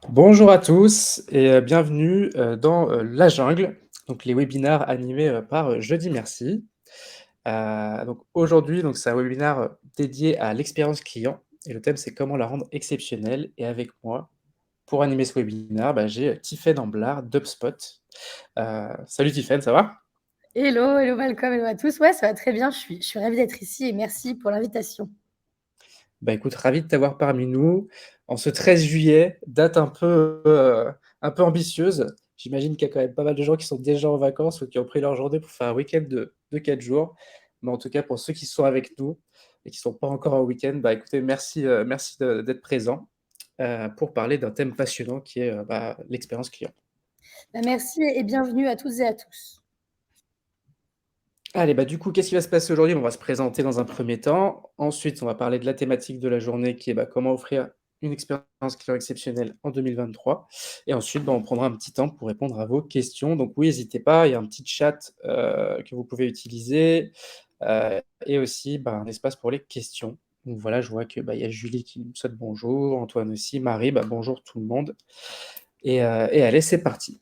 Bonjour à tous et bienvenue, dans, La Jungle, donc les webinaires animés, par, Jeudi Merci. Donc aujourd'hui, donc c'est un webinaire, dédié à l'expérience client et le thème c'est comment la rendre exceptionnelle et avec moi, pour animer ce webinaire, j'ai, Tiffaine Amblard d'HubSpot. Salut Tiffaine, ça va? Hello, hello Malcolm, hello à tous. Ouais, ça va très bien, je suis ravie d'être ici et merci pour l'invitation. Bah, écoute, ravi de t'avoir parmi nous en ce 13 juillet, date un peu ambitieuse. J'imagine qu'il y a quand même pas mal de gens qui sont déjà en vacances ou qui ont pris leur journée pour faire un week-end de 4 jours. Mais en tout cas, pour ceux qui sont avec nous et qui ne sont pas encore en week-end, écoutez, merci d'être présents pour parler d'un thème passionnant qui est l'expérience client. Merci et bienvenue à toutes et à tous. Allez, du coup, qu'est-ce qui va se passer aujourd'hui? On va se présenter dans un premier temps. Ensuite, on va parler de la thématique de la journée qui est comment offrir une expérience client exceptionnelle en 2023. Et ensuite, on prendra un petit temps pour répondre à vos questions. Donc oui, n'hésitez pas, il y a un petit chat que vous pouvez utiliser et aussi un espace pour les questions. Donc voilà, je vois que il y a Julie qui nous souhaite bonjour, Antoine aussi, Marie, bonjour tout le monde. Et allez, c'est parti.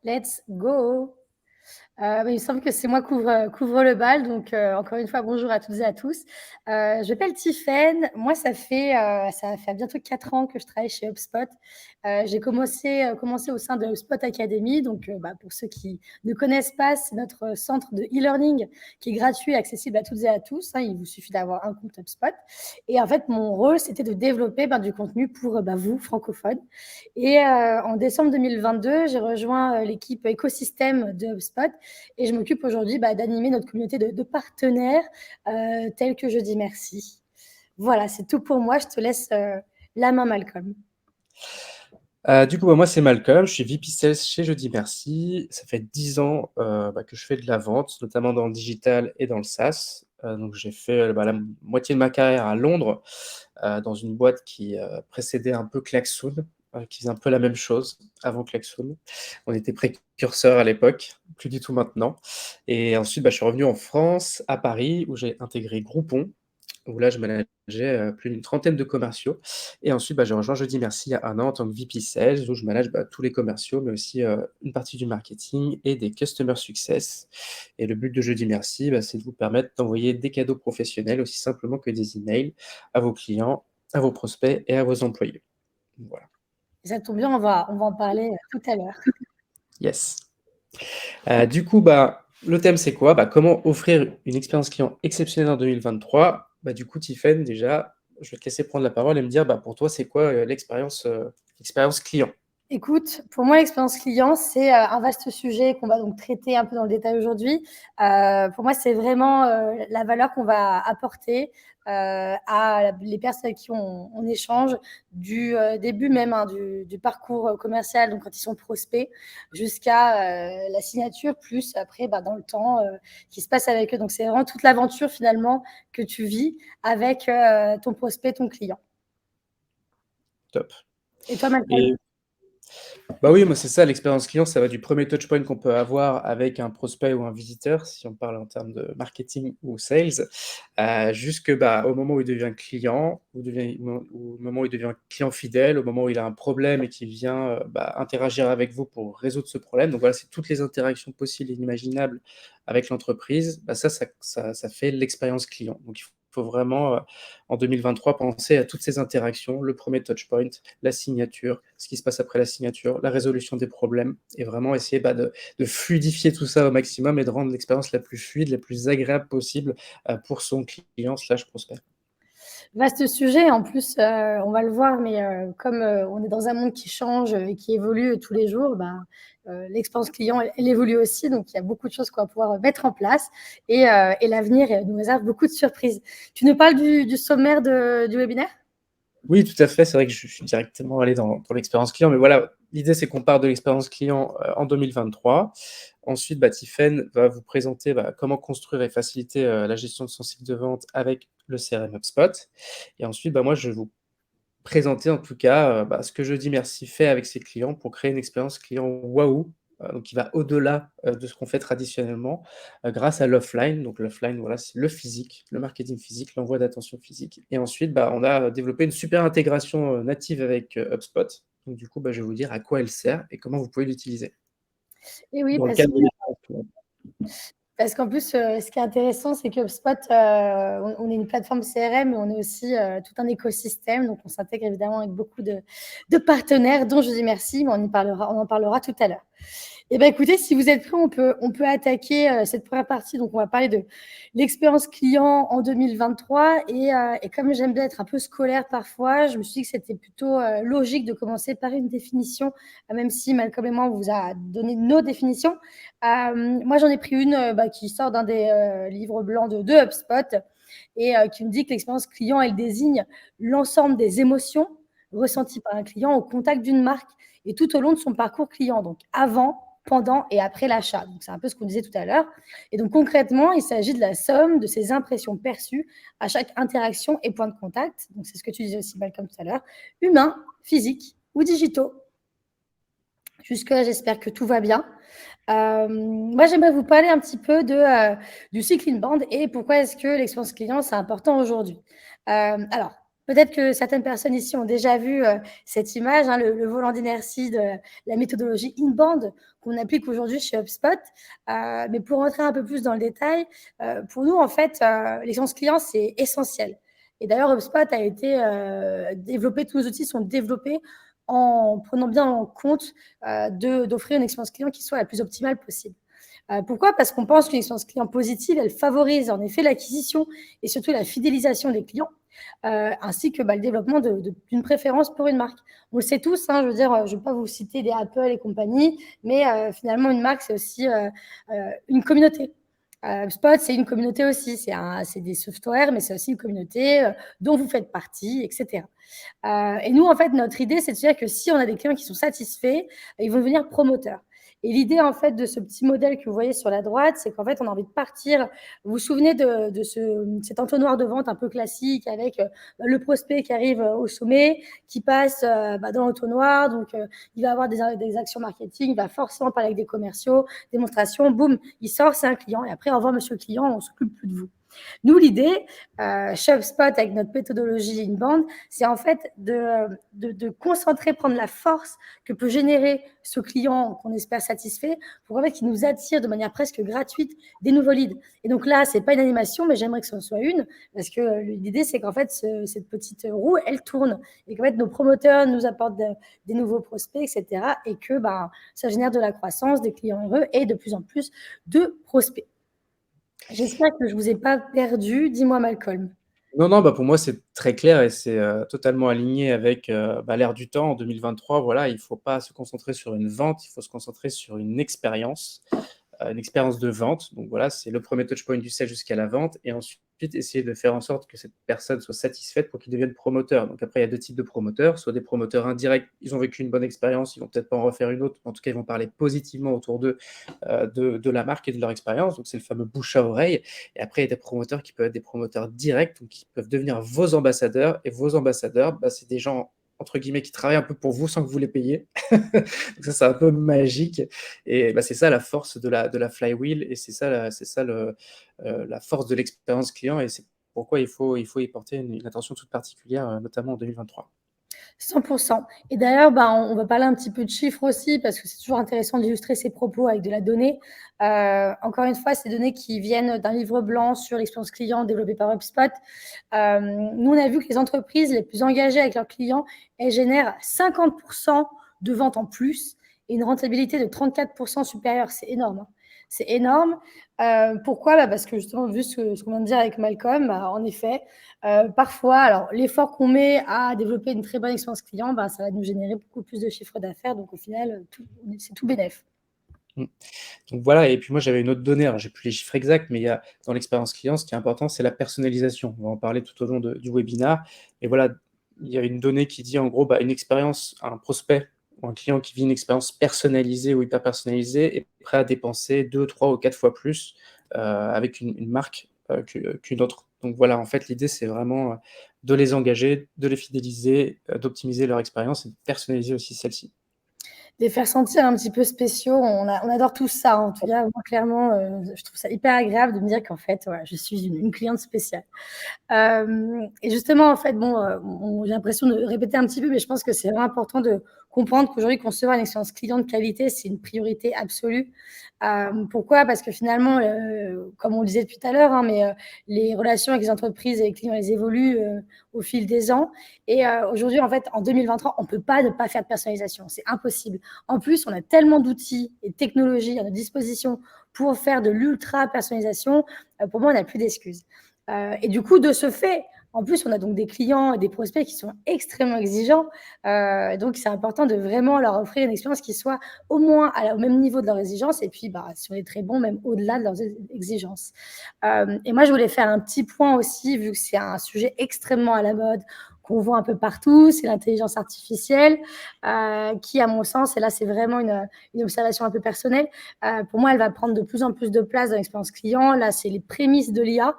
Let's go! Il me semble que c'est moi couvre le bal, donc encore une fois, bonjour à toutes et à tous. Je m'appelle Tiffaine. Moi, ça fait bientôt 4 ans que je travaille chez HubSpot. J'ai commencé au sein de HubSpot Academy. Donc, pour ceux qui ne connaissent pas, c'est notre centre de e-learning qui est gratuit et accessible à toutes et à tous, hein. Il vous suffit d'avoir un compte HubSpot. Et en fait, mon rôle, c'était de développer du contenu pour vous, francophones. Et en décembre 2022, j'ai rejoint l'équipe écosystème de HubSpot et je m'occupe aujourd'hui d'animer notre communauté de partenaires tels que Je dis merci. Voilà, c'est tout pour moi. Je te laisse la main, Malcolm. Du coup, moi, c'est Malcolm, je suis VP Sales chez Je dis merci. Ça fait 10 ans que je fais de la vente, notamment dans le digital et dans le SaaS. Donc, j'ai fait la moitié de ma carrière à Londres, dans une boîte qui précédait un peu Klaxoon, qui faisait un peu la même chose avant Klaxoon. On était précurseurs à l'époque, plus du tout maintenant. Et ensuite, je suis revenu en France, à Paris, où j'ai intégré Groupon, où là, je manageais plus d'une trentaine de commerciaux. Et ensuite, j'ai rejoint Je dis merci il y a 1 an en tant que VP Sales, où je manage tous les commerciaux, mais aussi une partie du marketing et des Customer Success. Et le but de Je dis merci, c'est de vous permettre d'envoyer des cadeaux professionnels aussi simplement que des emails à vos clients, à vos prospects et à vos employés. Voilà. Ça tombe bien, on va en parler tout à l'heure. Yes. Du coup, le thème, c'est quoi? Comment offrir une expérience client exceptionnelle en 2023? Du coup, Tiffaine, déjà, je vais te laisser prendre la parole et me dire, pour toi, c'est quoi l'expérience client? Écoute, pour moi, l'expérience client, c'est un vaste sujet qu'on va donc traiter un peu dans le détail aujourd'hui. Pour moi, c'est vraiment la valeur qu'on va apporter à les personnes avec qui on échange du début même du parcours commercial, donc quand ils sont prospects, jusqu'à la signature, plus après dans le temps qui se passe avec eux. Donc, c'est vraiment toute l'aventure finalement que tu vis avec ton prospect, ton client. Top. Et toi, Malcolm? Et oui, moi, c'est ça, l'expérience client, ça va du premier touch point qu'on peut avoir avec un prospect ou un visiteur, si on parle en termes de marketing ou sales, jusque au moment où il devient client, ou au moment où il devient client fidèle, au moment où il a un problème et qu'il vient interagir avec vous pour résoudre ce problème. Donc voilà, c'est toutes les interactions possibles et inimaginables avec l'entreprise. Ça fait l'expérience client. Donc il faut vraiment, en 2023, penser à toutes ces interactions, le premier touch point, la signature, ce qui se passe après la signature, la résolution des problèmes, et vraiment essayer de fluidifier tout ça au maximum et de rendre l'expérience la plus fluide, la plus agréable possible pour son client slash prospect. Vaste sujet, en plus, on va le voir, mais comme on est dans un monde qui change et qui évolue tous les jours, l'expérience client, elle évolue aussi. Donc, il y a beaucoup de choses qu'on va pouvoir mettre en place et l'avenir nous réserve beaucoup de surprises. Tu nous parles du sommaire du webinaire? Oui, tout à fait. C'est vrai que je suis directement allé dans l'expérience client, mais voilà, l'idée c'est qu'on part de l'expérience client en 2023. Ensuite, Tiffaine va vous présenter comment construire et faciliter la gestion de son cycle de vente avec le CRM HubSpot. Et ensuite, moi, je vais vous présenter en tout cas ce que Je dis merci fait avec ses clients pour créer une expérience client waouh, donc qui va au-delà de ce qu'on fait traditionnellement grâce à l'offline. Donc l'offline, voilà, c'est le physique, le marketing physique, l'envoi d'attention physique. Et ensuite, on a développé une super intégration native avec HubSpot. Donc du coup, je vais vous dire à quoi elle sert et comment vous pouvez l'utiliser Et oui, dans le parce cadre que de l'expérience. Parce qu'en plus, ce qui est intéressant, c'est que HubSpot, on est une plateforme CRM, mais on est aussi tout un écosystème. Donc, on s'intègre évidemment avec beaucoup de partenaires, dont je dis merci, mais on en parlera tout à l'heure. Eh bien, écoutez, si vous êtes prêts, on peut attaquer cette première partie. Donc, on va parler de l'expérience client en 2023. Et comme j'aime bien être un peu scolaire parfois, je me suis dit que c'était plutôt logique de commencer par une définition, même si Malcolm et moi, on vous a donné nos définitions. Moi, j'en ai pris une qui sort d'un des livres blancs de HubSpot et qui me dit que l'expérience client, elle désigne l'ensemble des émotions ressenties par un client au contact d'une marque et tout au long de son parcours client, donc avant, pendant et après l'achat. Donc, c'est un peu ce qu'on disait tout à l'heure. Et donc, concrètement, il s'agit de la somme de ces impressions perçues à chaque interaction et point de contact. Donc, c'est ce que tu disais aussi, Malcolm, tout à l'heure. Humains, physiques ou digitaux. Jusque-là, j'espère que tout va bien. Moi, j'aimerais vous parler un petit peu du cycle inbound et pourquoi est-ce que l'expérience client, c'est important aujourd'hui. Alors, peut-être que certaines personnes ici ont déjà vu cette image, hein, le volant d'inertie de la méthodologie inbound qu'on applique aujourd'hui chez HubSpot. Mais pour rentrer un peu plus dans le détail, pour nous, en fait, l'expérience client, c'est essentiel. Et d'ailleurs, HubSpot a été développé, tous nos outils sont développés en prenant bien en compte d'offrir une expérience client qui soit la plus optimale possible. Pourquoi? Parce qu'on pense qu'une expérience client positive, elle favorise en effet l'acquisition et surtout la fidélisation des clients, ainsi que le développement d'une préférence pour une marque. On le sait tous, hein, je veux dire, je ne vais pas vous citer des Apple et compagnie, mais finalement, une marque, c'est aussi une communauté. Spot, c'est une communauté aussi, c'est des softwares, mais c'est aussi une communauté dont vous faites partie, etc. Et nous, en fait, notre idée, c'est de dire que si on a des clients qui sont satisfaits, ils vont devenir promoteurs. Et l'idée, en fait, de ce petit modèle que vous voyez sur la droite, c'est qu'en fait, on a envie de partir. Vous vous souvenez de cet entonnoir de vente un peu classique avec le prospect qui arrive au sommet, qui passe dans l'entonnoir. Donc, il va avoir des actions marketing, il va forcément parler avec des commerciaux, démonstration, boum, il sort, c'est un client. Et après, au revoir, monsieur le client, on ne s'occupe plus de vous. Nous, l'idée, chez HubSpot, avec notre méthodologie inbound, c'est en fait de concentrer, prendre la force que peut générer ce client qu'on espère satisfait pour en fait qu'il nous attire de manière presque gratuite des nouveaux leads. Et donc là, c'est pas une animation, mais j'aimerais que ce soit une, parce que l'idée, c'est qu'en fait, cette petite roue, elle tourne et qu'en fait, nos promoteurs nous apportent des nouveaux prospects, etc. Et que ça génère de la croissance, des clients heureux et de plus en plus de prospects. J'espère que je ne vous ai pas perdu. Dis-moi, Malcolm. Non, non, pour moi, c'est très clair et c'est totalement aligné avec l'ère du temps. En 2023, voilà, il ne faut pas se concentrer sur une vente, il faut se concentrer sur une expérience de vente. Donc voilà, c'est le premier touchpoint du sales jusqu'à la vente. Et ensuite, essayer de faire en sorte que cette personne soit satisfaite pour qu'il devienne promoteur. Donc après, il y a deux types de promoteurs. Soit des promoteurs indirects, ils ont vécu une bonne expérience, ils vont peut-être pas en refaire une autre. En tout cas, ils vont parler positivement autour d'eux de la marque et de leur expérience. Donc c'est le fameux bouche à oreille. Et après, il y a des promoteurs qui peuvent être des promoteurs directs, donc qui peuvent devenir vos ambassadeurs. Et vos ambassadeurs, c'est des gens entre guillemets, qui travaillent un peu pour vous sans que vous les payiez. Donc ça, c'est un peu magique. Et c'est ça la force de la flywheel, et c'est ça, la force de l'expérience client, et c'est pourquoi il faut y porter une attention toute particulière, notamment en 2023. 100%. Et d'ailleurs, on va parler un petit peu de chiffres aussi, parce que c'est toujours intéressant d'illustrer ses propos avec de la donnée. Encore une fois, ces données qui viennent d'un livre blanc sur l'expérience client développé par HubSpot. Nous, on a vu que les entreprises les plus engagées avec leurs clients, elles génèrent 50% de ventes en plus et une rentabilité de 34% supérieure. C'est énorme, hein. C'est énorme. Pourquoi? Parce que justement, vu ce qu'on vient de dire avec Malcolm, en effet, parfois, alors l'effort qu'on met à développer une très bonne expérience client, ça va nous générer beaucoup plus de chiffre d'affaires. Donc au final, c'est tout bénef. Donc voilà, et puis moi j'avais une autre donnée, alors j'ai plus les chiffres exacts, mais il y a dans l'expérience client, ce qui est important, c'est la personnalisation. On va en parler tout au long du webinaire. Et voilà, il y a une donnée qui dit en gros, une expérience, un prospect ou un client qui vit une expérience personnalisée ou hyper personnalisée est prêt à dépenser 2, 3 ou 4 fois plus avec une marque qu'une autre. Donc voilà, en fait, l'idée, c'est vraiment de les engager, de les fidéliser, d'optimiser leur expérience et de personnaliser aussi celle-ci. Les faire sentir un petit peu spéciaux, on adore tous ça, hein. En tout cas, moi clairement, je trouve ça hyper agréable de me dire qu'en fait, voilà, je suis une cliente spéciale. Et justement, en fait, bon, j'ai l'impression de répéter un petit peu, mais je pense que c'est vraiment important de comprendre qu'aujourd'hui, concevoir une expérience client de qualité, c'est une priorité absolue. Pourquoi? Parce que finalement, comme on le disait depuis tout à l'heure, hein, mais les relations avec les entreprises et les clients, elles évoluent au fil des ans. Et aujourd'hui, en fait, en 2023, on ne peut pas ne pas faire de personnalisation. C'est impossible. En plus, on a tellement d'outils et de technologies à notre disposition pour faire de l'ultra personnalisation. Pour moi, on n'a plus d'excuses. Et du coup, de ce fait, en plus, on a donc des clients et des prospects qui sont extrêmement exigeants. Donc, c'est important de vraiment leur offrir une expérience qui soit au moins au même niveau de leurs exigences. Et puis, si on est très bon, même au-delà de leurs exigences. Et moi, je voulais faire un petit point aussi, vu que c'est un sujet extrêmement à la mode, qu'on voit un peu partout, c'est l'intelligence artificielle, qui, à mon sens, et là, c'est vraiment une observation un peu personnelle, pour moi, elle va prendre de plus en plus de place dans l'expérience client. Là, c'est les prémices de l'IA.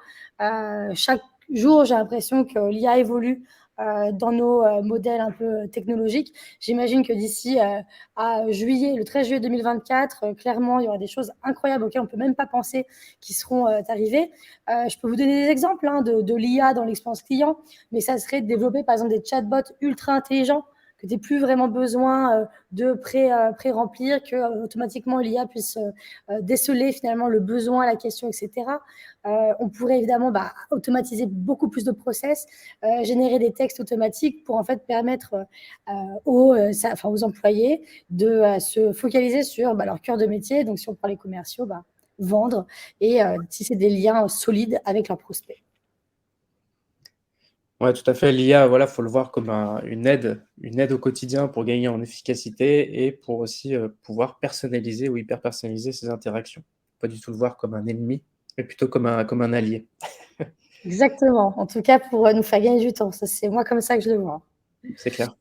Chaque jour, j'ai l'impression que l'IA évolue dans nos modèles un peu technologiques. J'imagine que d'ici à le 13 juillet 2024, clairement, il y aura des choses incroyables auxquelles on ne peut même pas penser qui seront arrivées. Je peux vous donner des exemples de l'IA dans l'expérience client, mais ça serait de développer, par exemple, des chatbots ultra intelligents que tu n'aies plus vraiment besoin de pré-remplir, que automatiquement l'IA puisse déceler finalement le besoin, la question, etc. On pourrait évidemment automatiser beaucoup plus de process, générer des textes automatiques pour en fait permettre aux employés de se focaliser sur leur cœur de métier. Donc, si on prend les commerciaux, vendre et tisser des liens solides avec leurs prospects. Ouais, tout à fait. L'IA, voilà, faut le voir comme une aide au quotidien pour gagner en efficacité et pour aussi pouvoir personnaliser ou hyper personnaliser ses interactions. Pas du tout le voir comme un ennemi, mais plutôt comme un allié. Exactement. En tout cas, pour nous faire gagner du temps. Ça, c'est moi comme ça que je le vois. C'est clair.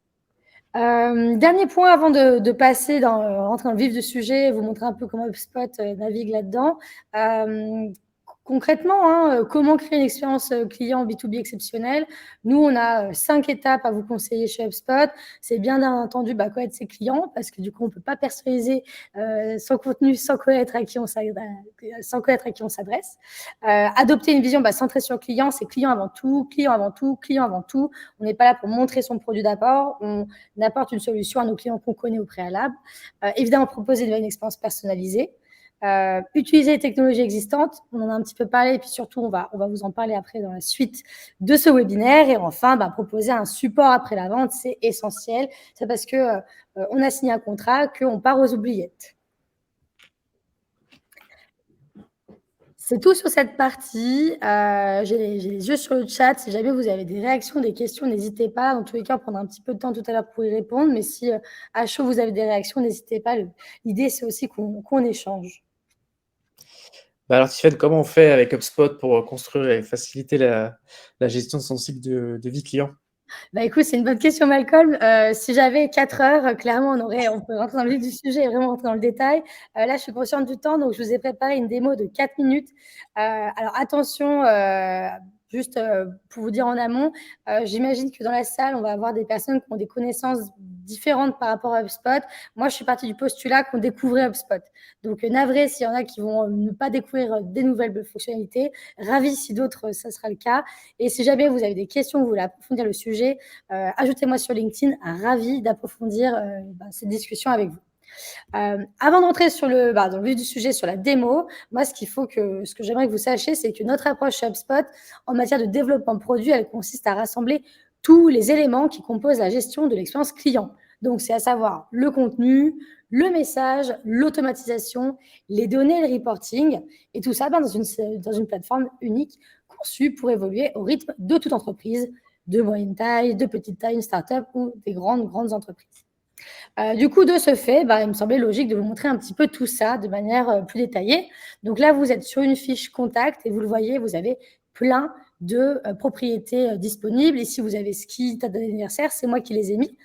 Dernier point avant de passer rentrer dans le vif du sujet et vous montrer un peu comment HubSpot navigue là-dedans. Concrètement, comment créer une expérience client B2B exceptionnelle? Nous, on a 5 étapes à vous conseiller chez HubSpot. C'est bien entendu connaître ses clients parce que du coup, on ne peut pas personnaliser son contenu sans connaître à qui on s'adresse. Adopter une vision centrée sur le client, c'est client avant tout, client avant tout, client avant tout. On n'est pas là pour montrer son produit d'abord. On apporte une solution à nos clients qu'on connaît au préalable. Évidemment, proposer une expérience personnalisée. Utiliser les technologies existantes, on en a un petit peu parlé, et puis surtout, on va vous en parler après dans la suite de ce webinaire. Et enfin, proposer un support après la vente, c'est essentiel. C'est parce qu'on a signé un contrat qu'on part aux oubliettes. C'est tout sur cette partie. J'ai les yeux sur le chat. Si jamais vous avez des réactions, des questions, n'hésitez pas. Dans tous les cas, on prendra un petit peu de temps tout à l'heure pour y répondre. Mais si à chaud, vous avez des réactions, n'hésitez pas. L'idée, c'est aussi qu'on échange. Alors, Tiffany, comment on fait avec HubSpot pour construire et faciliter la gestion de son cycle de vie client? Écoute, c'est une bonne question, Malcolm. Si j'avais 4 heures, clairement, on peut rentrer dans le vif du sujet et vraiment rentrer dans le détail. Là, je suis consciente du temps, donc je vous ai préparé une démo de 4 minutes. Alors attention, juste pour vous dire en amont, j'imagine que dans la salle, on va avoir des personnes qui ont des connaissances différentes par rapport à HubSpot. Moi, je suis partie du postulat qu'on découvrait HubSpot. Donc, navré s'il y en a qui vont ne pas découvrir des nouvelles fonctionnalités. Ravi si d'autres, ça sera le cas. Et si jamais vous avez des questions, vous voulez approfondir le sujet, ajoutez-moi sur LinkedIn. Ravi d'approfondir cette discussion avec vous. Avant d'entrer dans le vif du sujet, sur la démo, moi, ce que j'aimerais que vous sachiez, c'est que notre approche chez HubSpot en matière de développement de produit, elle consiste à rassembler tous les éléments qui composent la gestion de l'expérience client. Donc, c'est à savoir le contenu, le message, l'automatisation, les données, le reporting, et tout ça dans une plateforme unique conçue pour évoluer au rythme de toute entreprise, de moyenne taille, de petite taille, une start-up ou des grandes entreprises. Du coup, de ce fait, il me semblait logique de vous montrer un petit peu tout ça de manière plus détaillée. Donc là, vous êtes sur une fiche contact et vous le voyez, vous avez plein de propriétés disponibles. Ici, vous avez ski, date d'anniversaire, c'est moi qui les ai mis.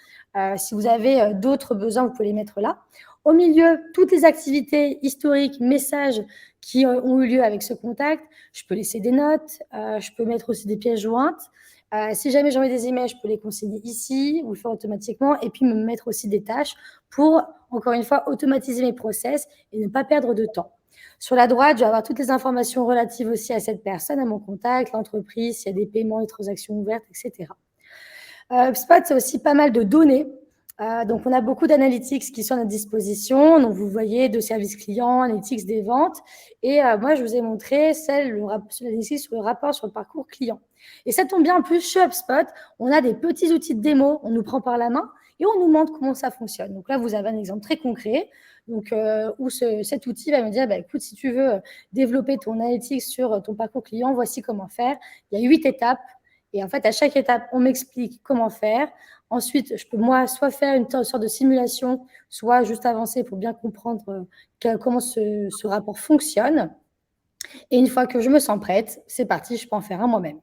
Si vous avez d'autres besoins, vous pouvez les mettre là. Au milieu, toutes les activités historiques, messages qui ont eu lieu avec ce contact. Je peux laisser des notes, je peux mettre aussi des pièces jointes. Si jamais j'envoie des emails, je peux les consigner ici ou le faire automatiquement et puis me mettre aussi des tâches pour encore une fois, automatiser mes process et ne pas perdre de temps. Sur la droite, je vais avoir toutes les informations relatives aussi à cette personne, à mon contact, l'entreprise, s'il y a des paiements et transactions ouvertes, etc. HubSpot, c'est aussi pas mal de données. Donc, on a beaucoup d'analytics qui sont à notre disposition. Donc, vous voyez, de services clients, analytics des ventes. Et moi, je vous ai montré l'analytics sur le rapport sur le parcours client. Et ça tombe bien, en plus, chez HubSpot, on a des petits outils de démo. On nous prend par la main et on nous montre comment ça fonctionne. Donc là, vous avez un exemple très concret donc, où cet outil va me dire, bah, écoute, si tu veux développer ton analytics sur ton parcours client, voici comment faire. Il y a 8 étapes. Et en fait, à chaque étape, on m'explique comment faire. Ensuite, je peux, moi, soit faire une sorte de simulation, soit juste avancer pour bien comprendre comment ce rapport fonctionne. Et une fois que je me sens prête, c'est parti, je peux en faire un moi-même.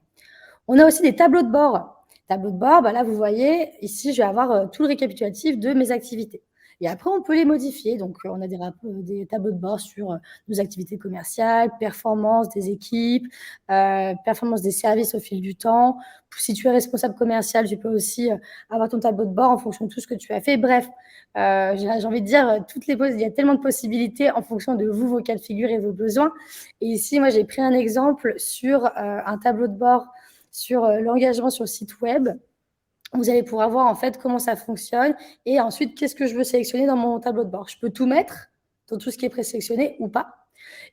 On a aussi des tableaux de bord. Tableau de bord, bah là, vous voyez, ici, je vais avoir tout le récapitulatif de mes activités. Et après, on peut les modifier. Donc, on a des tableaux de bord sur nos activités commerciales, performance des équipes, performance des services au fil du temps. Si tu es responsable commercial, tu peux aussi avoir ton tableau de bord en fonction de tout ce que tu as fait. Bref, j'ai envie de dire, il y a tellement de possibilités en fonction de vous, vos cas de figure et vos besoins. Et ici, moi, j'ai pris un exemple sur un tableau de bord sur l'engagement sur le site web. Vous allez pouvoir voir en fait comment ça fonctionne et ensuite qu'est-ce que je veux sélectionner dans mon tableau de bord. Je peux tout mettre dans tout ce qui est présélectionné ou pas.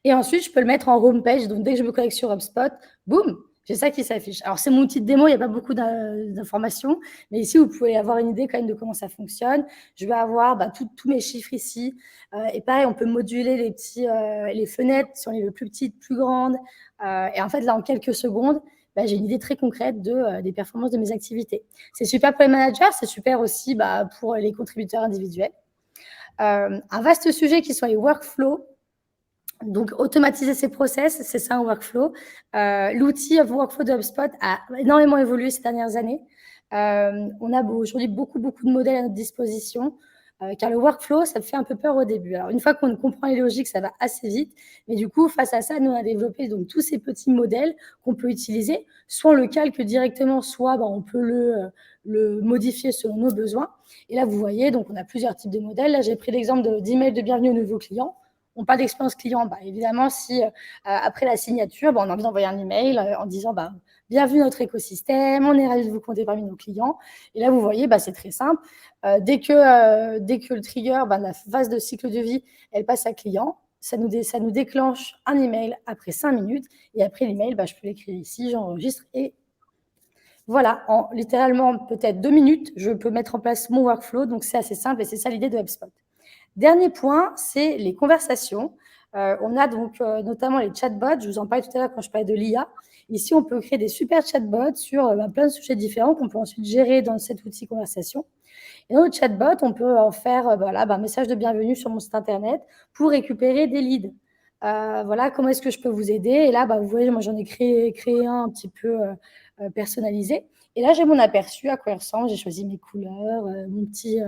Et ensuite, je peux le mettre en home page. Donc, dès que je me connecte sur HubSpot, boum, j'ai ça qui s'affiche. Alors, c'est mon outil de démo, il n'y a pas beaucoup d'informations, mais ici, vous pouvez avoir une idée quand même de comment ça fonctionne. Je vais avoir tous mes chiffres ici. Et pareil, on peut moduler les fenêtres si on les veut plus petites, plus grandes. Et en fait, là, en quelques secondes, j'ai une idée très concrète des performances de mes activités. C'est super pour les managers, c'est super aussi pour les contributeurs individuels. Un vaste sujet qui sont les workflows. Donc, automatiser ces process, c'est ça un workflow. L'outil of workflow de HubSpot a énormément évolué ces dernières années. On a aujourd'hui beaucoup de modèles à notre disposition, car le workflow, ça me fait un peu peur au début. Alors, une fois qu'on comprend les logiques, ça va assez vite. Mais du coup, face à ça, nous, on a développé donc, tous ces petits modèles qu'on peut utiliser. Soit on le calque directement, soit on peut le modifier selon nos besoins. Et là, vous voyez, donc on a plusieurs types de modèles. Là, j'ai pris l'exemple d'email de bienvenue aux nouveaux clients. On parle d'expérience client. Évidemment, si après la signature, on a envie d'envoyer un email en disant bienvenue dans notre écosystème, on est ravis de vous compter parmi nos clients. Et là, vous voyez, c'est très simple. Dès que le trigger, la phase de cycle de vie, elle passe à client, ça nous déclenche un email après 5 minutes. Et après l'email, je peux l'écrire ici, j'enregistre et voilà, en littéralement peut-être 2 minutes, je peux mettre en place mon workflow. Donc, c'est assez simple et c'est ça l'idée de HubSpot. Dernier point, c'est les conversations. On a donc notamment les chatbots. Je vous en parlais tout à l'heure quand je parlais de l'IA. Ici, on peut créer des super chatbots sur plein de sujets différents qu'on peut ensuite gérer dans cet outil conversation. Et dans le chatbot, on peut en faire un message de bienvenue sur mon site internet pour récupérer des leads. Voilà, comment est-ce que je peux vous aider? Et là, vous voyez, moi, j'en ai créé un petit peu personnalisé. Et là, j'ai mon aperçu, à quoi il ressemble. J'ai choisi mes couleurs, mon petit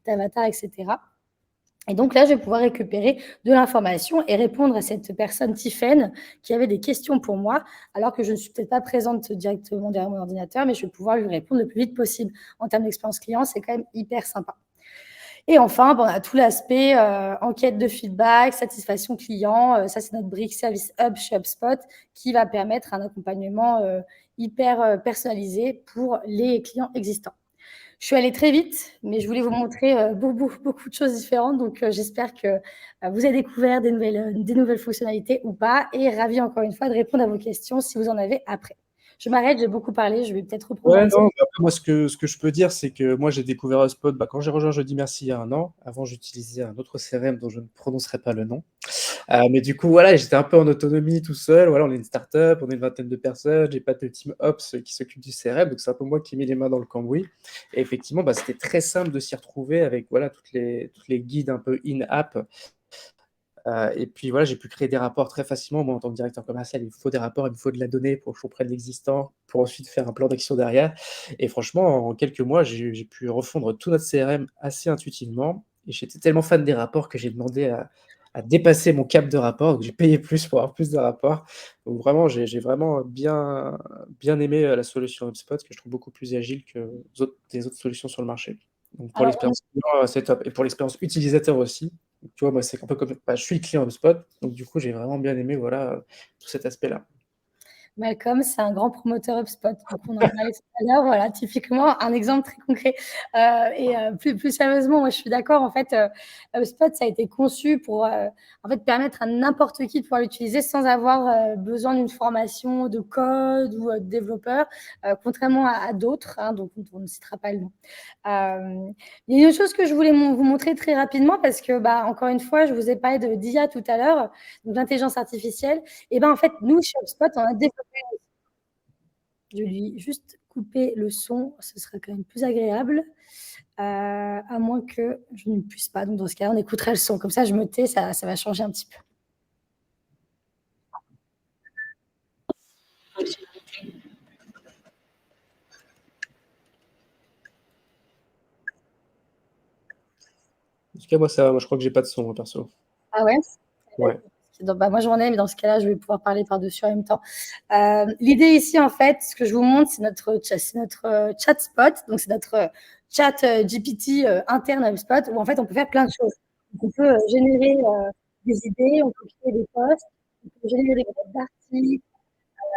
avatar, etc. Et donc là, je vais pouvoir récupérer de l'information et répondre à cette personne, Tiffaine, qui avait des questions pour moi, alors que je ne suis peut-être pas présente directement derrière mon ordinateur, mais je vais pouvoir lui répondre le plus vite possible. En termes d'expérience client, c'est quand même hyper sympa. Et enfin, on a tout l'aspect enquête de feedback, satisfaction client. Ça, c'est notre brique Service Hub chez HubSpot qui va permettre un accompagnement hyper personnalisé pour les clients existants. Je suis allée très vite, mais je voulais vous montrer beaucoup de choses différentes. Donc, j'espère que vous avez découvert des nouvelles fonctionnalités ou pas. Et ravie encore une fois de répondre à vos questions si vous en avez après. Je m'arrête, j'ai beaucoup parlé, je vais peut-être reprendre. Ouais, non, après, moi, ce que je peux dire, c'est que moi, j'ai découvert HubSpot quand j'ai rejoint Jeudi Merci il y a un an. Avant, j'utilisais un autre CRM dont je ne prononcerai pas le nom. Mais du coup, voilà, j'étais un peu en autonomie tout seul. Voilà, on est une startup, on est une vingtaine de personnes. J'ai pas de team ops qui s'occupe du CRM, donc c'est un peu moi qui ai mis les mains dans le cambouis. Et effectivement, c'était très simple de s'y retrouver avec voilà toutes les guides un peu in-app. Et puis voilà, j'ai pu créer des rapports très facilement. Moi, en tant que directeur commercial, il me faut des rapports, il me faut de la donnée pour que je comprenne l'existant, pour ensuite faire un plan d'action derrière. Et franchement, en quelques mois, j'ai pu refondre tout notre CRM assez intuitivement. Et j'étais tellement fan des rapports que j'ai demandé à dépasser mon cap de rapport. Donc j'ai payé plus pour avoir plus de rapports. Donc vraiment, j'ai vraiment bien aimé la solution HubSpot, que je trouve beaucoup plus agile que des autres solutions sur le marché. Donc pour Alors, l'expérience client, c'est top et pour l'expérience utilisateur aussi. Tu vois, moi, c'est un peu comme bah, je suis client HubSpot, donc du coup, j'ai vraiment bien aimé, voilà, tout cet aspect-là. Malcolm, c'est un grand promoteur HubSpot, donc on en parlait tout à l'heure. Voilà, typiquement un exemple très concret. Plus sérieusement, moi je suis d'accord. En fait, HubSpot ça a été conçu pour en fait permettre à n'importe qui de pouvoir l'utiliser sans avoir besoin d'une formation de code ou de développeur, contrairement à d'autres, hein, donc on ne citera pas le nom. Il y a une chose que je voulais vous montrer très rapidement parce que, bah, encore une fois, je vous ai parlé d'IA tout à l'heure, donc d'intelligence artificielle. Et ben en fait, nous, chez HubSpot, on a développé. Je lui juste couper le son, ce serait quand même plus agréable, à moins que je ne puisse pas. Donc dans ce cas-là, on écouterait le son. Comme ça, je me tais, ça va changer un petit peu. En tout cas, moi, ça va. Moi, je crois que j'ai pas de son, moi, perso. Ah ouais? Ouais. Donc, bah, moi, j'en ai, mais dans ce cas-là, je vais pouvoir parler par-dessus en même temps. L'idée ici, en fait, ce que je vous montre, c'est notre chat spot. Donc, c'est notre chat GPT interne à HubSpot, où en fait, on peut faire plein de choses. Donc, on peut générer des idées, on peut créer des posts, on peut générer des articles.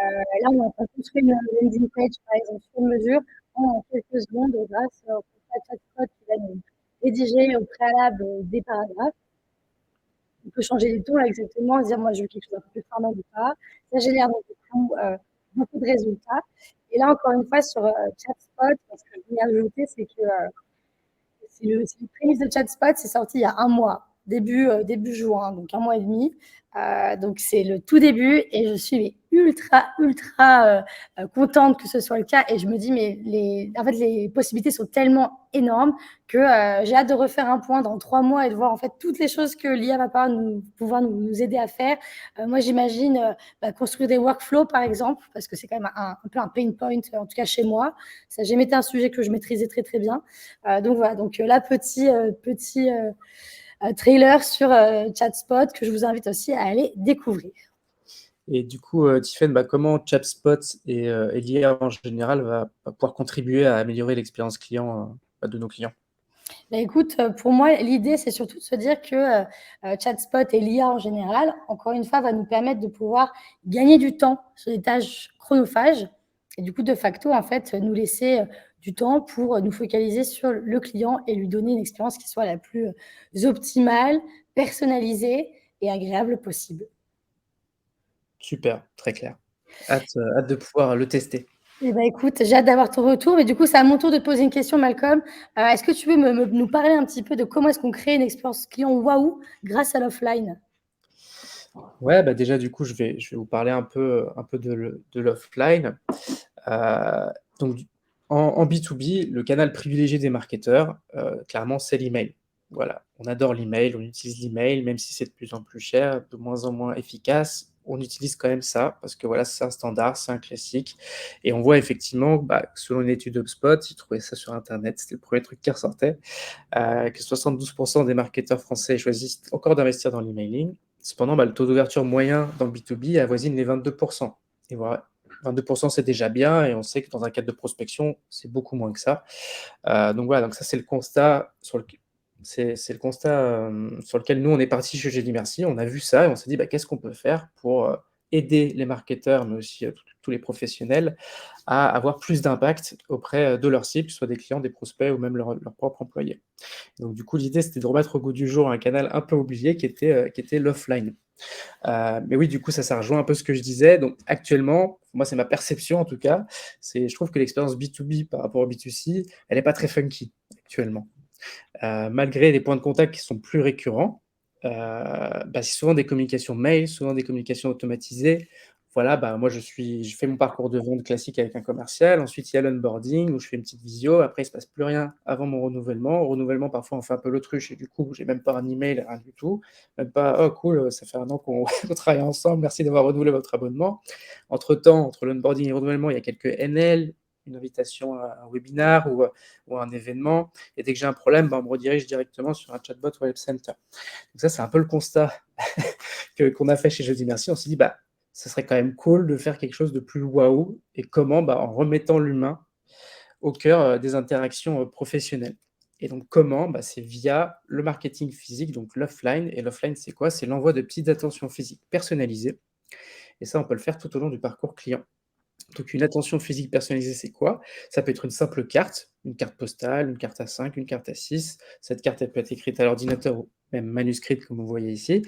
Là, on est en train de construire une landing page, par exemple, sur mesure, en quelques secondes, grâce au chatbot qui va nous rédiger au préalable des paragraphes. On peut changer les tons là exactement, dire moi je veux quelque chose d'un peu plus formal ou pas. Ça génère donc du coup beaucoup de résultats. Et là, encore une fois, sur ChatSpot, ce que je voulais ajouter, c'est que c'est le prémisse de ChatSpot, c'est sorti il y a un mois, début juin, donc un mois et demi. Donc c'est le tout début et je suis ultra contente que ce soit le cas. Et je me dis, mais en fait, les possibilités sont tellement énormes que j'ai hâte de refaire un point dans 3 mois et de voir en fait toutes les choses que l'IA va pouvoir nous aider à faire. Moi, j'imagine construire des workflows, par exemple, parce que c'est quand même un peu un pain point, en tout cas chez moi. Ça n'a jamais été un sujet que je maîtrisais très, très bien. Donc voilà, donc là, petit trailer sur ChatSpot que je vous invite aussi à aller découvrir. Et du coup, Tiffaine, bah, comment ChatSpot et l'IA en général va pouvoir contribuer à améliorer l'expérience client de nos clients? Bah, écoute, pour moi, l'idée, c'est surtout de se dire que ChatSpot et l'IA en général, encore une fois, va nous permettre de pouvoir gagner du temps sur des tâches chronophages et du coup, de facto, en fait, nous laisser du temps pour nous focaliser sur le client et lui donner une expérience qui soit la plus optimale, personnalisée et agréable possible. Super, très clair. Hâte de pouvoir le tester. Eh ben, écoute, j'ai hâte d'avoir ton retour. Mais du coup, c'est à mon tour de te poser une question, Malcolm. Est-ce que tu veux nous parler un petit peu de comment est-ce qu'on crée une expérience client waouh grâce à l'offline? Ouais, bah, déjà, du coup, je vais vous parler un peu de l'offline. Heu, donc en B2B, le canal privilégié des marketeurs, clairement, c'est l'email. Voilà, on adore l'email, on utilise l'email, même si c'est de plus en plus cher, de moins en moins efficace, on utilise quand même ça parce que voilà, c'est un standard, c'est un classique et on voit effectivement, bah, selon une étude HubSpot, ils trouvaient ça sur internet, c'était le premier truc qui ressortait, que 72 des marketeurs français choisissent encore d'investir dans l'emailing. Cependant, bah, le taux d'ouverture moyen dans le B2B avoisine les 22. Et voilà, 22 c'est déjà bien et on sait que dans un cadre de prospection, c'est beaucoup moins que ça. Donc voilà, donc ça, c'est le constat c'est le constat, sur lequel nous, on est parti chez J'ai dit merci. On a vu ça et on s'est dit: «Bah, qu'est-ce qu'on peut faire pour, aider les marketeurs, mais aussi, tous les professionnels à avoir plus d'impact auprès, de leurs cibles, que ce soit des clients, des prospects ou même leurs propres employés?» Donc du coup, l'idée, c'était de remettre au goût du jour un canal un peu oublié qui était l'offline. Mais oui, du coup, ça rejoint un peu ce que je disais. Donc actuellement, moi, c'est ma perception en tout cas, je trouve que l'expérience B2B par rapport au B2C, elle est pas très funky actuellement. Malgré les points de contact qui sont plus récurrents, bah, c'est souvent des communications mail, souvent des communications automatisées. Voilà, bah, moi je fais mon parcours de vente classique avec un commercial. Ensuite, il y a l'onboarding où je fais une petite visio. Après, il se passe plus rien avant mon renouvellement. Au renouvellement, parfois, on fait un peu l'autruche et du coup, j'ai même pas un email, rien du tout. Même pas: «Oh cool, ça fait un an qu'on qu'on travaille ensemble, merci d'avoir renouvelé votre abonnement». Entre-temps, entre l'onboarding et le renouvellement, il y a quelques NL, une invitation à un webinar ou à un événement. Et dès que j'ai un problème, bah, on me redirige directement sur un chatbot Web Center. Donc ça, c'est un peu le constat qu'on a fait chez Jeudi Merci. On s'est dit, bah, ce serait quand même cool de faire quelque chose de plus waouh. Et comment? Bah, en remettant l'humain au cœur des interactions professionnelles. Et donc comment? Bah, c'est via le marketing physique, donc l'offline. Et l'offline, c'est quoi? C'est l'envoi de petites attentions physiques personnalisées. Et ça, on peut le faire tout au long du parcours client. Donc une attention physique personnalisée, c'est quoi? Ça peut être une simple carte, une carte postale, une carte A5, une carte A6. Cette carte, elle peut être écrite à l'ordinateur ou même manuscrite, comme vous voyez ici.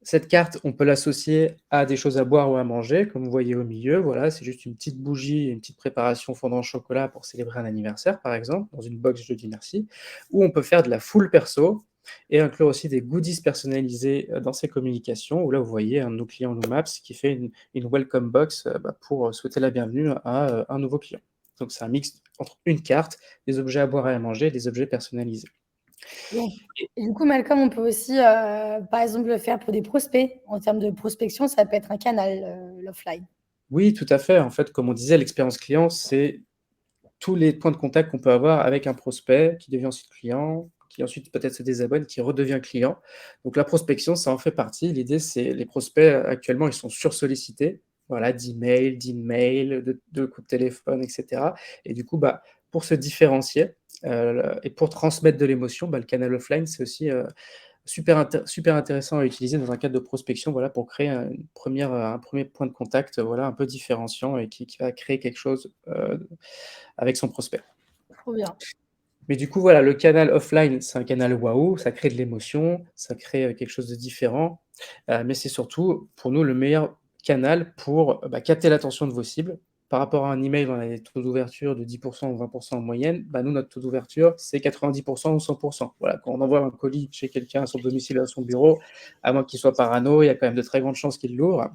Cette carte, on peut l'associer à des choses à boire ou à manger, comme vous voyez au milieu. Voilà, c'est juste une petite bougie, une petite préparation fondant au chocolat pour célébrer un anniversaire, par exemple, dans une box Je dis merci. Ou on peut faire de la full perso et inclure aussi des goodies personnalisés dans ses communications. Où là, vous voyez un de nos clients Loomaps qui fait une welcome box pour souhaiter la bienvenue à un nouveau client. Donc c'est un mix entre une carte, des objets à boire et à manger et des objets personnalisés. Donc et du coup, Malcolm, on peut aussi, par exemple, le faire pour des prospects. En termes de prospection, ça peut être un canal, l'offline. Oui, tout à fait. En fait, comme on disait, l'expérience client, c'est tous les points de contact qu'on peut avoir avec un prospect qui devient ensuite client, qui ensuite peut-être se désabonne, qui redevient client. Donc la prospection, ça en fait partie. L'idée, c'est les prospects, actuellement, ils sont sursollicités, voilà, d'emails, de coups de téléphone, et cetera. Et du coup, bah, pour se différencier, et pour transmettre de l'émotion, bah, le canal offline, c'est aussi, super intéressant à utiliser dans un cadre de prospection, voilà, pour créer un 1er point de contact, voilà, un peu différenciant et qui va créer quelque chose, avec son prospect. Trop bien. Mais du coup, voilà, le canal offline, c'est un canal waouh, ça crée de l'émotion, ça crée, quelque chose de différent, mais c'est surtout, pour nous, le meilleur canal pour, bah, capter l'attention de vos cibles. Par rapport à un email, on a des taux d'ouverture de 10 ou 20 en moyenne. Bah, nous, notre taux d'ouverture, c'est 90 ou 100. Voilà, quand on envoie un colis chez quelqu'un à son domicile, à son bureau, à moins qu'il soit parano, il y a quand même de très grandes chances qu'il l'ouvre.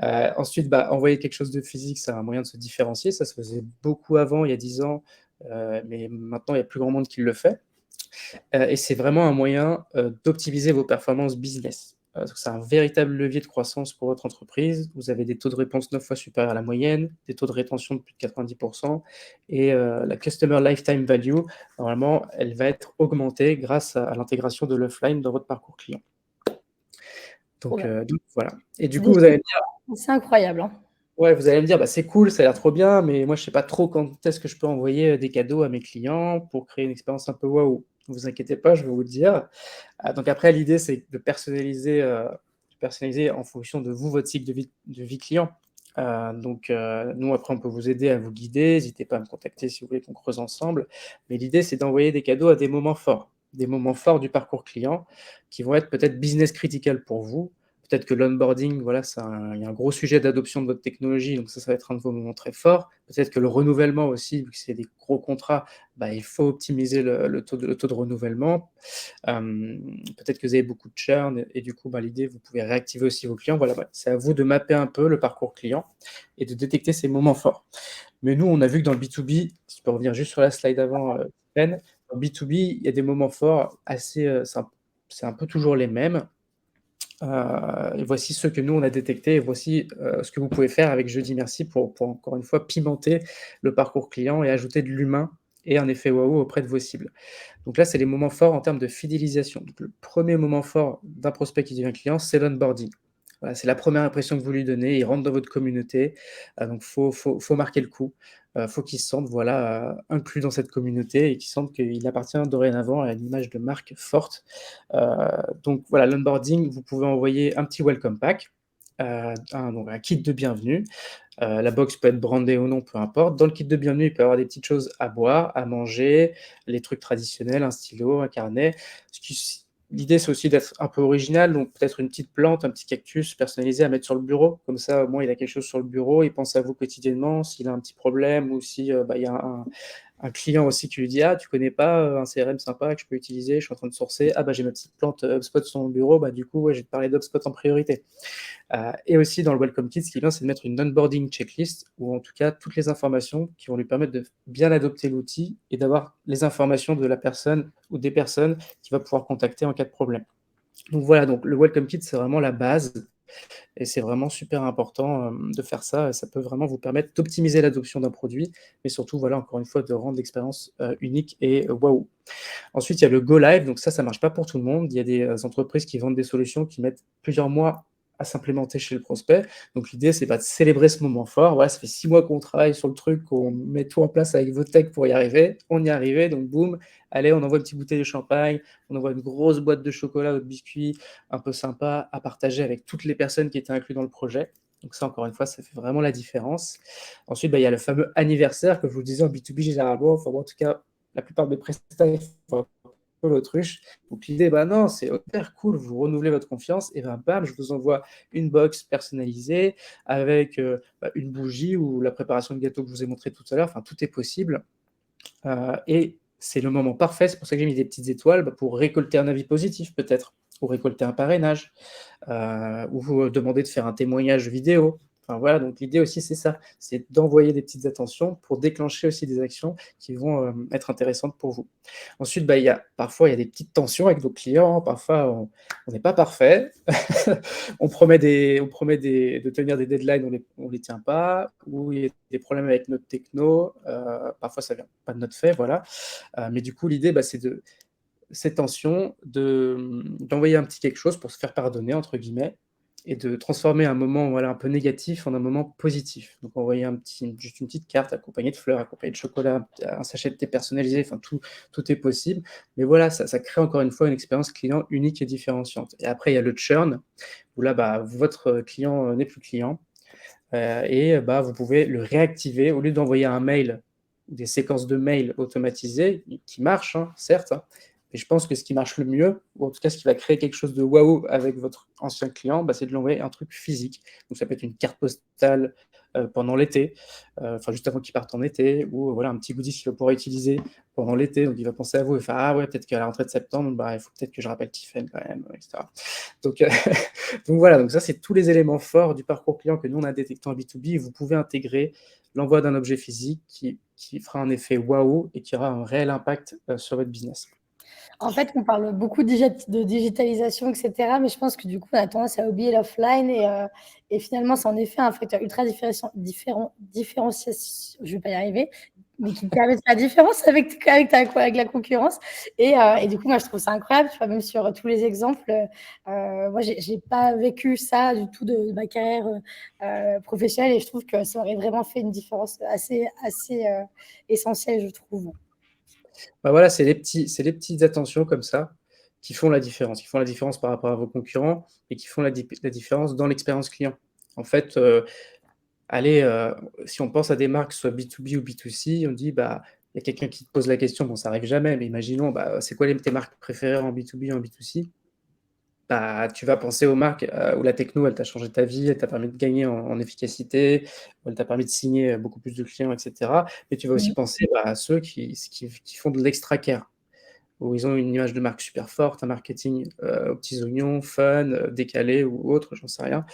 Ensuite, bah, envoyer quelque chose de physique, c'est un moyen de se différencier. Ça se faisait beaucoup avant, il y a 10 ans, mais maintenant, il y a plus grand monde qui le fait. Et c'est vraiment un moyen, d'optimiser vos performances business. Parce que c'est un véritable levier de croissance pour votre entreprise. Vous avez des taux de réponse 9 fois supérieurs à la moyenne, des taux de rétention de plus de 90 et la customer lifetime value, normalement, elle va être augmentée grâce à l'intégration de l'offline dans votre parcours client. Trop bien. Donc voilà. Et du C'est coup, des vous allez chiffres c'est incroyable, hein. Ouais, vous allez me dire: «Bah, c'est cool, ça a l'air trop bien, mais moi, je sais pas trop quand est-ce que je peux envoyer, des cadeaux à mes clients pour créer une expérience un peu waouh». Ne vous inquiétez pas, je vais vous le dire. Donc après, l'idée, c'est de personnaliser en fonction de vous, votre cycle de vie client. Nous, après, on peut vous aider à vous guider. N'hésitez pas à me contacter si vous voulez qu'on creuse ensemble. Mais l'idée, c'est d'envoyer des cadeaux à des moments forts du parcours client qui vont être peut-être business critical pour vous. Peut-être que l'onboarding, voilà, il y a un gros sujet d'adoption de votre technologie, donc ça va être un de vos moments très forts. Peut-être que le renouvellement aussi, vu que c'est des gros contrats, bah, il faut optimiser le taux de renouvellement. Peut-être que vous avez beaucoup de churn et du coup, bah, l'idée, vous pouvez réactiver aussi vos clients. Voilà, bah, c'est à vous de mapper un peu le parcours client et de détecter ces moments forts. Mais nous, on a vu que dans le B2B, si je peux revenir juste sur la slide avant, Ben, dans le B2B, il y a des moments forts assez, c'est un peu toujours les mêmes. Et voici ceux que nous, on a détectés et voici, ce que vous pouvez faire avec Jeudi Merci pour encore une fois pimenter le parcours client et ajouter de l'humain et un effet waouh auprès de vos cibles. Donc là, c'est les moments forts en termes de fidélisation. Donc le premier moment fort d'un prospect qui devient client, c'est l'onboarding. Voilà, c'est la première impression que vous lui donnez, il rentre dans votre communauté, donc faut marquer le coup. Faut qu'il se sente, voilà, inclus dans cette communauté et qu'il sente qu'il appartient dorénavant à une image de marque forte. Donc voilà, l'onboarding, vous pouvez envoyer un petit welcome pack, donc un kit de bienvenue. La box peut être brandée ou non, peu importe. Dans le kit de bienvenue, il peut y avoir des petites choses à boire, à manger, les trucs traditionnels, un stylo, un carnet. Ce qui L'idée, c'est aussi d'être un peu original, donc peut-être une petite plante, un petit cactus personnalisé à mettre sur le bureau. Comme ça, au moins, il a quelque chose sur le bureau, il pense à vous quotidiennement s'il a un petit problème ou si, bah, il y a un client aussi qui lui dit: «Ah, tu connais pas, un CRM sympa que je peux utiliser? Je suis en train de sourcer. Ah, bah, j'ai ma petite plante, HubSpot sur mon bureau. Bah, du coup, ouais, je vais te parler d'HubSpot en priorité». Et aussi dans le welcome kit, ce qui est bien, c'est de mettre une onboarding checklist ou en tout cas toutes les informations qui vont lui permettre de bien adopter l'outil et d'avoir les informations de la personne ou des personnes qu'il va pouvoir contacter en cas de problème. Donc voilà, donc le welcome kit, c'est vraiment la base et c'est vraiment super important, de faire ça. Ça peut vraiment vous permettre d'optimiser l'adoption d'un produit, mais surtout, voilà, encore une fois, de rendre l'expérience, unique et waouh. Ensuite, il y a le go live, donc ça marche pas pour tout le monde. Il y a des, entreprises qui vendent des solutions qui mettent plusieurs mois à s'implémenter chez le prospect. Donc l'idée, c'est pas de célébrer ce moment fort. Voilà, ça fait 6 mois qu'on travaille sur le truc, qu'on met tout en place avec vos techs pour y arriver. On y est arrivé, donc boum, allez, on envoie une petite bouteille de champagne, on envoie une grosse boîte de chocolat ou de biscuits un peu sympa à partager avec toutes les personnes qui étaient incluses dans le projet. Donc ça, encore une fois, ça fait vraiment la différence. Ensuite, il y a le fameux anniversaire que je vous disais en B2B généralement, enfin, en tout cas, la plupart de mes prestataires font un peu l'autruche. Donc l'idée, non, c'est hyper cool, vous renouvelez votre confiance, et bam, je vous envoie une box personnalisée avec une bougie ou la préparation de gâteau que je vous ai montré tout à l'heure, enfin, tout est possible. Et c'est le moment parfait, c'est pour ça que j'ai mis des petites étoiles, pour récolter un avis positif peut-être, ou récolter un parrainage, ou vous demander de faire un témoignage vidéo. Enfin voilà, donc l'idée aussi c'est ça, c'est d'envoyer des petites attentions pour déclencher aussi des actions qui vont être intéressantes pour vous. Ensuite, parfois il y a des petites tensions avec nos clients, parfois on n'est pas parfait, de tenir des deadlines, on les tient pas, ou il y a des problèmes avec notre techno, parfois ça vient pas de notre fait, voilà. Mais du coup, l'idée, c'est de ces tensions, d'envoyer un petit quelque chose pour se faire pardonner, entre guillemets, et de transformer un moment voilà, un peu négatif en un moment positif. Donc envoyer juste une petite carte accompagnée de fleurs, accompagnée de chocolat, un sachet de thé personnalisé, enfin tout est possible. Mais voilà, ça crée encore une fois une expérience client unique et différenciante. Et après, il y a le churn, où là, votre client n'est plus client, et vous pouvez le réactiver au lieu d'envoyer un mail ou des séquences de mails automatisées qui marchent, hein, certes, hein, mais je pense que ce qui marche le mieux, ou en tout cas ce qui va créer quelque chose de waouh avec votre ancien client, c'est de l'envoyer un truc physique. Donc ça peut être une carte postale pendant l'été, enfin juste avant qu'il parte en été, ou voilà un petit goodie qu'il va pouvoir utiliser pendant l'été, donc il va penser à vous et faire ah ouais peut-être qu'à la rentrée de septembre, il faut peut-être que je rappelle Tiffen quand même, etc. Donc donc voilà, donc ça c'est tous les éléments forts du parcours client que nous on a détecté en B2B, et vous pouvez intégrer l'envoi d'un objet physique qui fera un effet waouh et qui aura un réel impact sur votre business. En fait, on parle beaucoup de digitalisation, et cetera, mais je pense que du coup, on a tendance à oublier l'offline et finalement, c'est en effet un facteur ultra différenciation, je vais pas y arriver, mais qui permet de faire la différence avec la concurrence et du coup, moi, je trouve ça incroyable, tu vois? Même sur tous les exemples, moi, j'ai pas vécu ça du tout de ma carrière, professionnelle et je trouve que ça aurait vraiment fait une différence assez essentielle, je trouve. Voilà, c'est les petites attentions comme ça qui font la différence, par rapport à vos concurrents et qui font la différence dans l'expérience client. En fait, allez, si on pense à des marques, soit B2B ou B2C, on dit, il y a quelqu'un qui te pose la question, bon, ça arrive jamais, mais imaginons, c'est quoi tes marques préférées en B2B et en B2C? Tu vas penser aux marques où la techno, elle t'a changé ta vie, elle t'a permis de gagner en efficacité, où elle t'a permis de signer beaucoup plus de clients, etc. Mais tu vas aussi Mmh. penser à ceux qui font de l'extra care, où ils ont une image de marque super forte, un marketing aux petits oignons, fun, décalé ou autre, j'en sais rien.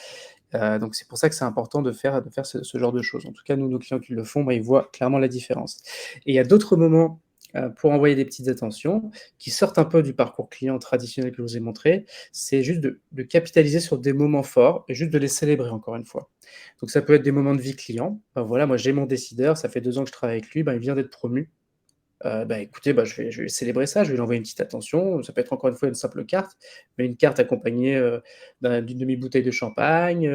Donc c'est pour ça que c'est important de faire ce genre de choses. En tout cas, nous, nos clients qui le font, ils voient clairement la différence. Et il y a d'autres moments pour envoyer des petites attentions qui sortent un peu du parcours client traditionnel que je vous ai montré. C'est juste de capitaliser sur des moments forts et juste de les célébrer encore une fois. Donc ça peut être des moments de vie client. Voilà, moi j'ai mon décideur, ça fait 2 ans que je travaille avec lui, il vient d'être promu. Écoutez, je vais célébrer ça, je vais lui envoyer une petite attention. Ça peut être encore une fois une simple carte, mais une carte accompagnée, d'une demi-bouteille de champagne,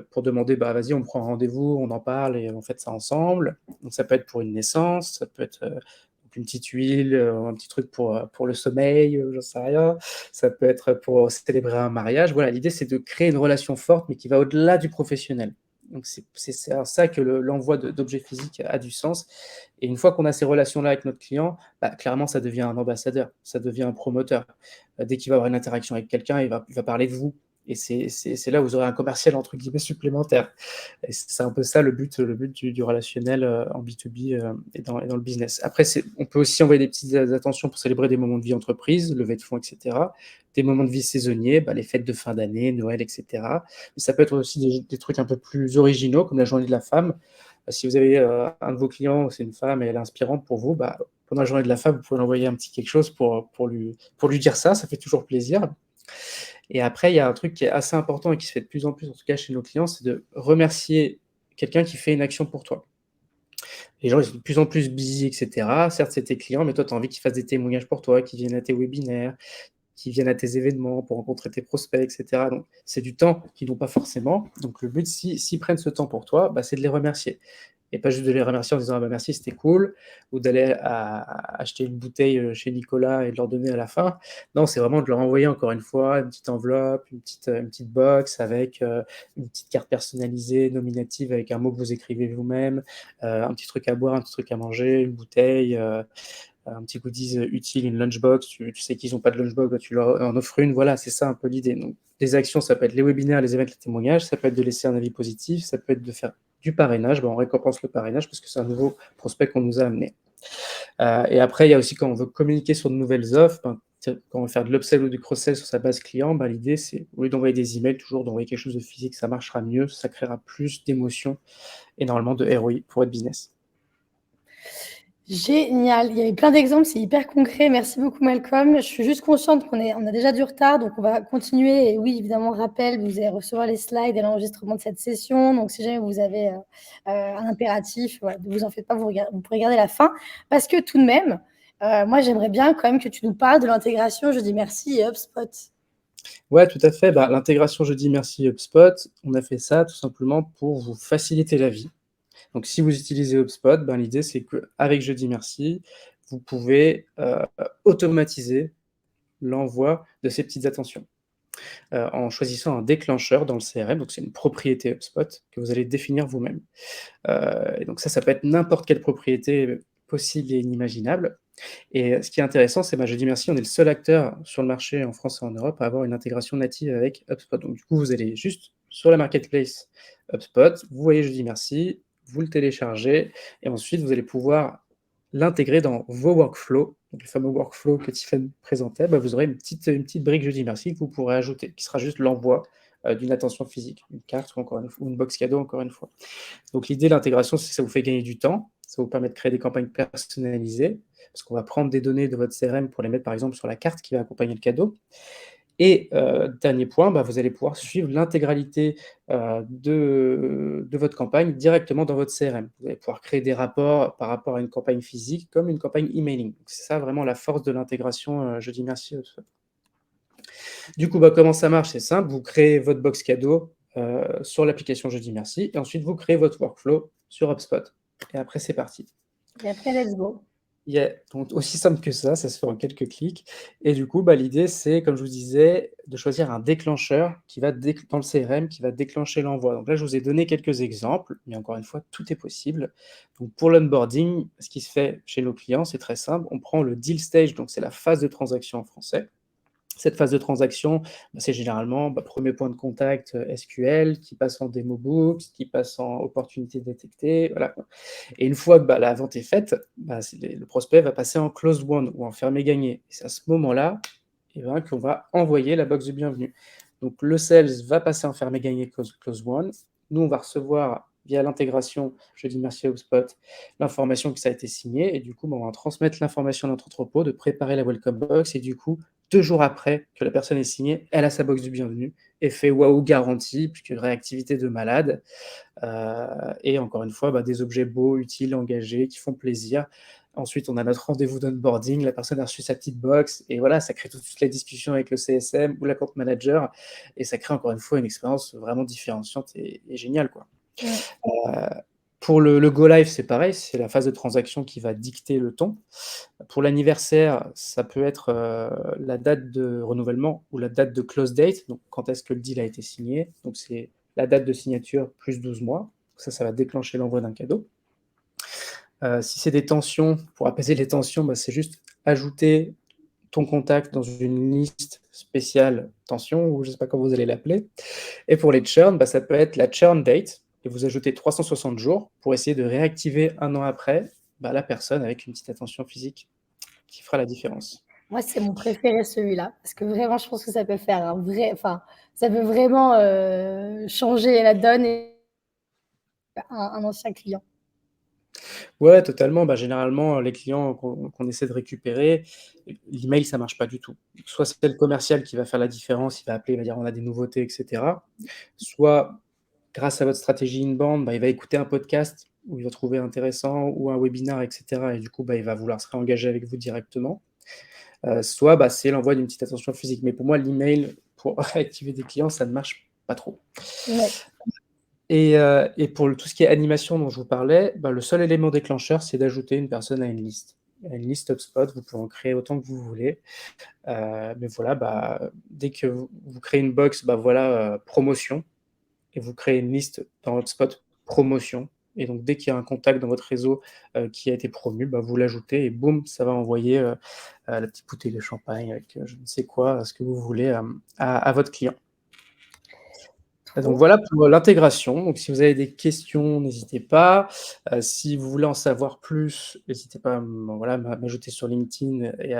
pour demander: «Vas-y, on prend rendez-vous, on en parle et on fête ça ensemble». Donc ça peut être pour une naissance, ça peut être, donc une petite huile, un petit truc pour le sommeil, j'en sais rien. Ça peut être pour célébrer un mariage. Voilà, l'idée, c'est de créer une relation forte, mais qui va au-delà du professionnel. Donc c'est en ça que l'envoi d'objets physiques a du sens, et une fois qu'on a ces relations-là avec notre client, clairement, ça devient un ambassadeur, ça devient un promoteur. Dès qu'il va avoir une interaction avec quelqu'un, il va parler de vous, et c'est là où vous aurez un commercial entre guillemets «supplémentaire», et c'est un peu ça le but du relationnel, en B2B, et dans le business. Après on peut aussi envoyer des petites attentions pour célébrer des moments de vie entreprise, levée de fonds et cetera. Des moments de vie saisonniers, les fêtes de fin d'année, Noël et cetera. Mais ça peut être aussi des trucs un peu plus originaux comme la journée de la femme. Si vous avez, un de vos clients, c'est une femme et elle est inspirante pour vous, pendant la journée de la femme, vous pouvez lui envoyer un petit quelque chose pour lui dire ça fait toujours plaisir. Et après, il y a un truc qui est assez important et qui se fait de plus en plus, en tout cas chez nos clients, c'est de remercier quelqu'un qui fait une action pour toi. Les gens, ils sont de plus en plus busy et cetera. Certes, c'est tes clients, mais toi, tu as envie qu'ils fassent des témoignages pour toi, qu'ils viennent à tes webinaires, qui viennent à tes événements pour rencontrer tes prospects, etc. Donc, c'est du temps qu'ils n'ont pas forcément. Donc, le but, s'ils prennent ce temps pour toi, bah, c'est de les remercier. Et pas juste de les remercier en disant ah bah merci, c'était cool, ou d'aller acheter une bouteille chez Nicolas et de leur donner à la fin. Non, c'est vraiment de leur envoyer encore une fois une petite enveloppe, une petite box avec une petite carte personnalisée, nominative avec un mot que vous écrivez vous-même, un petit truc à boire, un petit truc à manger, une bouteille, un petit goodies utile, une lunchbox. Tu sais qu'ils n'ont pas de lunchbox, bah, tu leur en offres une. Voilà, c'est ça un peu l'idée. Donc, les actions, ça peut être les webinaires, les événements, les témoignages, ça peut être de laisser un avis positif, ça peut être de faire du parrainage. Bah, on récompense le parrainage parce que c'est un nouveau prospect qu'on nous a amené. Et après, il y a aussi quand on veut communiquer sur de nouvelles offres, ben, quand on veut faire de l'upsell ou du cross-sell sur sa base client, ben, l'idée, c'est, au lieu d'envoyer des emails, toujours d'envoyer quelque chose de physique, ça marchera mieux, ça créera plus d'émotions et normalement de ROI pour votre business. Génial, il y avait plein d'exemples, c'est hyper concret. Merci beaucoup Malcolm. Je suis juste consciente on a déjà du retard, donc on va continuer. Et oui, évidemment, rappel, vous allez recevoir les slides et l'enregistrement de cette session. Donc si jamais vous avez un impératif, voilà, ne vous en faites pas, vous pourrez garder la fin. Parce que tout de même, moi j'aimerais bien quand même que tu nous parles de l'intégration Je dis merci et HubSpot. Ouais, tout à fait. Bah, l'intégration Je dis merci HubSpot, on a fait ça tout simplement pour vous faciliter la vie. Donc, si vous utilisez HubSpot, ben, l'idée, c'est qu'avec Je dis merci, vous pouvez automatiser l'envoi de ces petites attentions en choisissant un déclencheur dans le CRM. Donc, c'est une propriété HubSpot que vous allez définir vous-même. Et donc, ça peut être n'importe quelle propriété possible et inimaginable. Et ce qui est intéressant, c'est, Je dis merci, on est le seul acteur sur le marché en France et en Europe à avoir une intégration native avec HubSpot. Donc, du coup, vous allez juste sur la marketplace HubSpot, vous voyez Je dis merci, vous le téléchargez, et ensuite, vous allez pouvoir l'intégrer dans vos workflows. Donc, le fameux workflow que Tiffany présentait, vous aurez une petite brique Je dis merci que vous pourrez ajouter, qui sera juste l'envoi d'une attention physique, une carte ou encore ou une box cadeau, encore une fois. Donc l'idée de l'intégration, c'est que ça vous fait gagner du temps, ça vous permet de créer des campagnes personnalisées, parce qu'on va prendre des données de votre CRM pour les mettre par exemple sur la carte qui va accompagner le cadeau. Et dernier point, vous allez pouvoir suivre l'intégralité de votre campagne directement dans votre CRM. Vous allez pouvoir créer des rapports par rapport à une campagne physique comme une campagne emailing. C'est ça vraiment la force de l'intégration Je dis merci. Du coup, comment ça marche? C'est simple, vous créez votre box cadeau sur l'application Je dis merci, et ensuite vous créez votre workflow sur HubSpot. Et après, c'est parti. Et après, let's go. Donc, aussi simple que ça se fait en quelques clics. Et du coup, l'idée, c'est, comme je vous disais, de choisir un déclencheur qui va dans le CRM, qui va déclencher l'envoi. Donc là, je vous ai donné quelques exemples, mais encore une fois, tout est possible. Donc pour l'onboarding, ce qui se fait chez nos clients, c'est très simple. On prend le deal stage, donc c'est la phase de transaction en français. Cette phase de transaction, c'est généralement premier point de contact SQL qui passe en démo books, qui passe en opportunité détectée, voilà. Et une fois que la vente est faite, le prospect va passer en closed won ou en fermé gagné. Et c'est à ce moment-là qu'on va envoyer la box de bienvenue. Donc le sales va passer en fermé gagné closed won. Nous, on va recevoir via l'intégration, je dis merci à HubSpot, l'information que ça a été signé. Et du coup, on va transmettre l'information à notre entrepôt, de préparer la welcome box. Et du coup, 2 jours après que la personne est signée, elle a sa box du bienvenu, effet waouh garanti, puisque réactivité de malade, et encore une fois, des objets beaux, utiles, engagés, qui font plaisir. Ensuite, on a notre rendez-vous d'onboarding, la personne a reçu sa petite box, et voilà, ça crée tout de suite la discussion avec le CSM ou l'account manager, et ça crée encore une fois une expérience vraiment différenciante et géniale, quoi. Ouais. Pour le go live, c'est pareil, c'est la phase de transaction qui va dicter le ton. Pour l'anniversaire, ça peut être la date de renouvellement ou la date de close date, donc quand est-ce que le deal a été signé. Donc c'est la date de signature plus 12 mois. Ça va déclencher l'envoi d'un cadeau. Si c'est des tensions, pour apaiser les tensions, c'est juste ajouter ton contact dans une liste spéciale tension, ou je ne sais pas comment vous allez l'appeler. Et pour les churn, ça peut être la churn date, et vous ajoutez 360 jours pour essayer de réactiver un an après la personne avec une petite attention physique qui fera la différence. Moi, c'est mon préféré celui-là, parce que vraiment, je pense que ça peut faire ça peut vraiment changer la donne et un ancien client. Ouais, totalement. Généralement, les clients qu'on essaie de récupérer, l'email, ça marche pas du tout. Soit c'est le commercial qui va faire la différence, il va appeler, il va dire: «On a des nouveautés» et cetera. Soit grâce à votre stratégie inbound, il va écouter un podcast où il va trouver intéressant ou un webinar et cetera, et du coup, il va vouloir se réengager avec vous directement. soit, c'est l'envoi d'une petite attention physique. Mais pour moi, l'email pour réactiver des clients, ça ne marche pas trop. Ouais. Et pour tout ce qui est animation dont je vous parlais, le seul élément déclencheur, c'est d'ajouter une personne à une liste HubSpot. Vous pouvez en créer autant que vous voulez. Mais voilà, dès que vous créez une box, voilà, promotion, et vous créez une liste dans HubSpot promotion. Et donc, dès qu'il y a un contact dans votre réseau qui a été promu, vous l'ajoutez et boum, ça va envoyer la petite bouteille de champagne avec je ne sais quoi, ce que vous voulez à votre client. Donc Trop. voilà pour l'intégration. Donc si vous avez des questions, n'hésitez pas. Si vous voulez en savoir plus, n'hésitez pas à m'ajouter sur LinkedIn et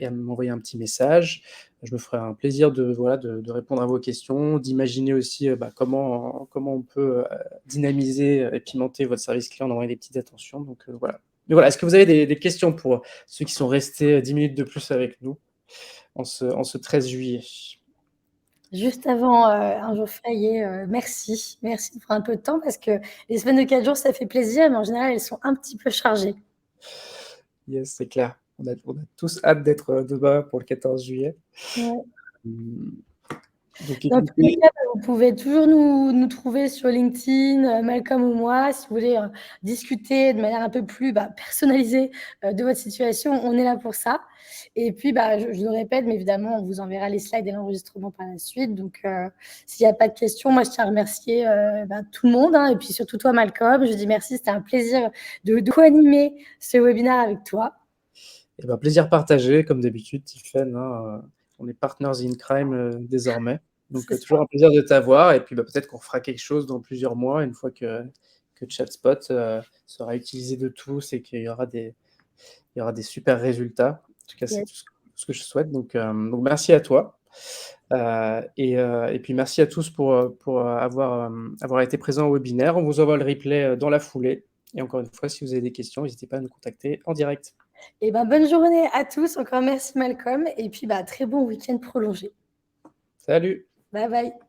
à m'envoyer un petit message. Je me ferai un plaisir de répondre à vos questions, d'imaginer aussi, comment on peut, dynamiser et pimenter votre service client en envoyant des petites attentions. Donc voilà. Mais voilà, est-ce que vous avez des questions pour ceux qui sont restés 10 minutes de plus avec nous en ce 13 juillet? Juste avant, un jour férié, merci. Merci de prendre un peu de temps parce que les semaines de 4 jours, ça fait plaisir, mais en général, elles sont un petit peu chargées. Yes, c'est clair. On a tous hâte d'être demain pour le 14 juillet. Ouais. Mmh, donc Dans tous les écoutez, cas, vous pouvez toujours nous trouver sur LinkedIn, Malcolm ou moi, si vous voulez, discuter de manière un peu plus, personnalisée, de votre situation, on est là pour ça. Et puis, je le répète, mais évidemment, on vous enverra les slides et l'enregistrement par la suite. Donc, s'il y a pas de questions, moi, je tiens à remercier, tout le monde, hein, et puis surtout toi, Malcolm. Je dis merci, c'était un plaisir de co-animer ce webinaire avec toi. plaisir partagé comme d'habitude Tiffaine, hein, on est partners in crime, désormais. Donc C'est ça. toujours un plaisir de t'avoir et puis, peut-être qu'on fera quelque chose dans plusieurs mois une fois que ChatSpot, sera utilisé de tous et qu'il y aura des super résultats. En tout cas, c'est Yes. tout ce que je souhaite. Donc merci à toi. Et puis merci à tous pour avoir été présents au webinaire. On vous envoie le replay dans la foulée. Et encore une fois, si vous avez des questions, n'hésitez pas à nous contacter en direct. Et bonne journée à tous. Encore merci, Malcolm. Et puis, très bon week-end prolongé. Salut! Bye bye.